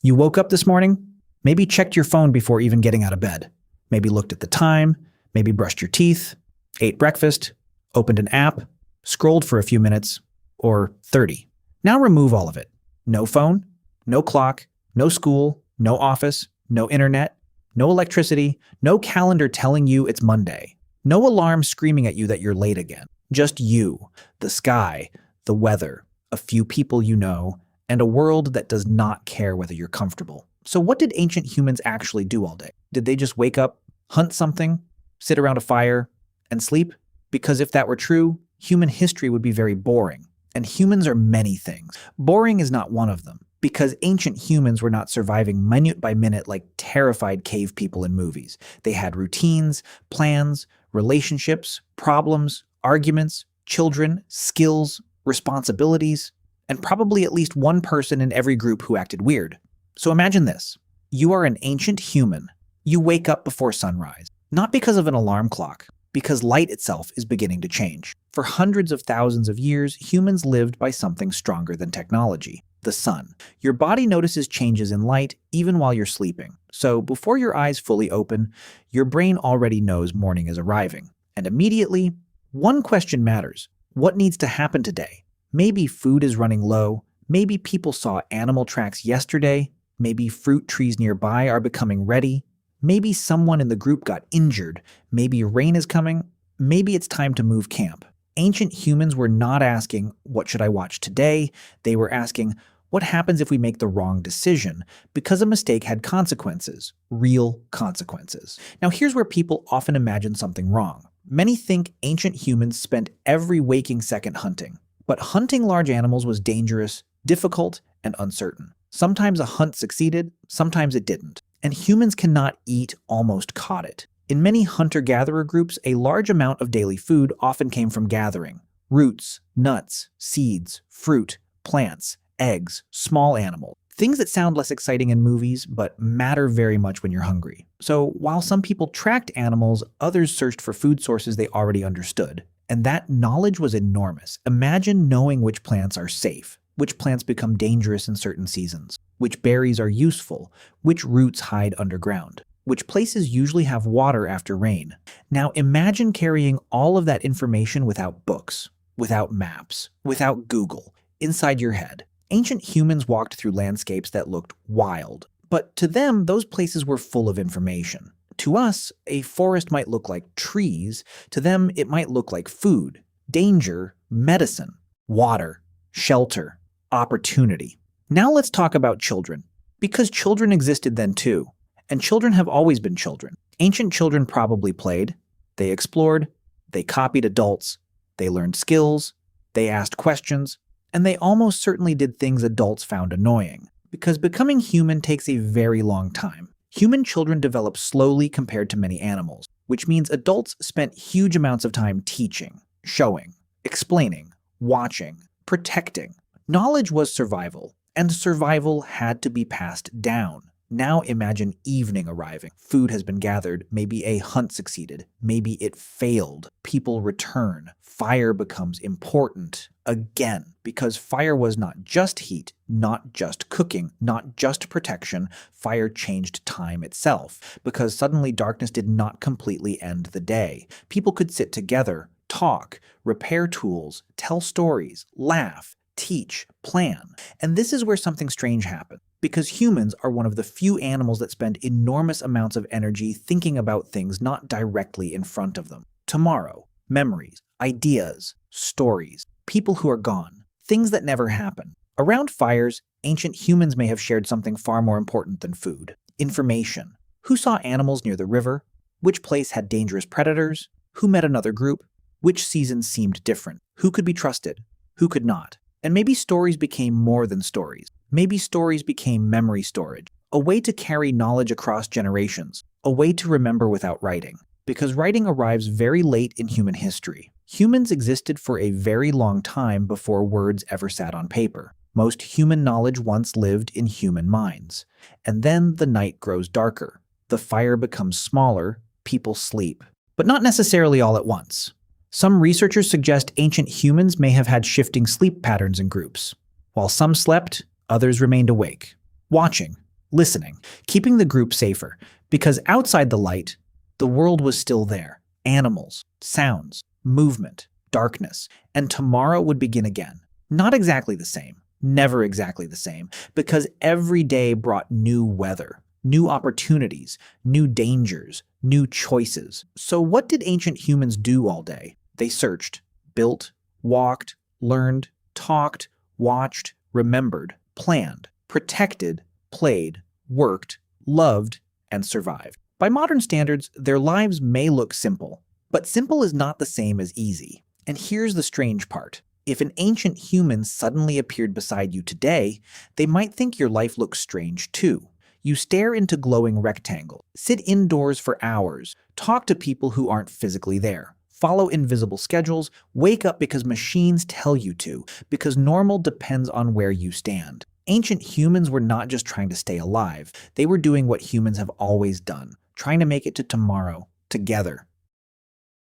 You woke up this morning, maybe checked your phone before even getting out of bed, maybe looked at the time, maybe brushed your teeth, ate breakfast, opened an app, scrolled for a few minutes, or 30. Now remove all of it. No phone, no clock, no school, no office, no internet, no electricity, no calendar telling you it's Monday, no alarm screaming at you that you're late again. Just you, the sky, the weather, a few people you know, and a world that does not care whether you're comfortable. So what did ancient humans actually do all day? Did they just wake up, hunt something, sit around a fire, and sleep? Because if that were true, human history would be very boring. And humans are many things. Boring is not one of them, because ancient humans were not surviving minute by minute like terrified cave people in movies. They had routines, plans, relationships, problems, arguments, children, skills, responsibilities, and probably at least one person in every group who acted weird. So imagine this. You are an ancient human. You wake up before sunrise, not because of an alarm clock, because light itself is beginning to change. For hundreds of thousands of years, humans lived by something stronger than technology, the sun. Your body notices changes in light even while you're sleeping. So before your eyes fully open, your brain already knows morning is arriving. And immediately, one question matters. What needs to happen today? Maybe food is running low. Maybe people saw animal tracks yesterday. Maybe fruit trees nearby are becoming ready. Maybe someone in the group got injured. Maybe rain is coming. Maybe it's time to move camp. Ancient humans were not asking, what should I watch today? They were asking, what happens if we make the wrong decision? Because a mistake had consequences, real consequences. Now here's where people often imagine something wrong. Many think ancient humans spent every waking second hunting. But hunting large animals was dangerous, difficult, and uncertain. Sometimes a hunt succeeded, sometimes it didn't. And humans cannot eat almost caught it. In many hunter-gatherer groups, a large amount of daily food often came from gathering. Roots, nuts, seeds, fruit, plants, eggs, small animals. Things that sound less exciting in movies, but matter very much when you're hungry. So while some people tracked animals, others searched for food sources they already understood. And that knowledge was enormous. Imagine knowing which plants are safe, which plants become dangerous in certain seasons, which berries are useful, which roots hide underground, which places usually have water after rain. Now imagine carrying all of that information without books, without maps, without Google, inside your head. Ancient humans walked through landscapes that looked wild, but to them, those places were full of information. To us, a forest might look like trees. To them, it might look like food, danger, medicine, water, shelter, opportunity. Now let's talk about children, because children existed then too, and children have always been children. Ancient children probably played, they explored, they copied adults, they learned skills, they asked questions, and they almost certainly did things adults found annoying, because becoming human takes a very long time. Human children develop slowly compared to many animals, which means adults spent huge amounts of time teaching, showing, explaining, watching, protecting. Knowledge was survival, and survival had to be passed down. Now imagine evening arriving. Food has been gathered, maybe a hunt succeeded, maybe it failed. People return. Fire becomes important again, because fire was not just heat, not just cooking, not just protection. Fire changed time itself, because suddenly darkness did not completely end the day. People could sit together, talk, repair tools, tell stories, laugh, teach, plan. And this is where something strange happened, because humans are one of the few animals that spend enormous amounts of energy thinking about things not directly in front of them. Tomorrow, memories, ideas, stories, people who are gone, things that never happen. Around fires, ancient humans may have shared something far more important than food. Information. Who saw animals near the river? Which place had dangerous predators? Who met another group? Which seasons seemed different? Who could be trusted? Who could not? And maybe stories became more than stories. Maybe stories became memory storage, a way to carry knowledge across generations, a way to remember without writing. Because writing arrives very late in human history. Humans existed for a very long time before words ever sat on paper. Most human knowledge once lived in human minds. And then the night grows darker. The fire becomes smaller, people sleep. But not necessarily all at once. Some researchers suggest ancient humans may have had shifting sleep patterns in groups. While some slept, others remained awake, watching, listening, keeping the group safer, because outside the light, the world was still there. Animals, sounds, movement, darkness, and tomorrow would begin again. Not exactly the same, never exactly the same, because every day brought new weather, new opportunities, new dangers, new choices. So what did ancient humans do all day? They searched, built, walked, learned, talked, watched, remembered, planned, protected, played, worked, loved, and survived. By modern standards, their lives may look simple, but simple is not the same as easy. And here's the strange part. If an ancient human suddenly appeared beside you today, they might think your life looks strange too. You stare into glowing rectangles, sit indoors for hours, talk to people who aren't physically there, follow invisible schedules, wake up because machines tell you to, because normal depends on where you stand. Ancient humans were not just trying to stay alive, they were doing what humans have always done, trying to make it to tomorrow, together.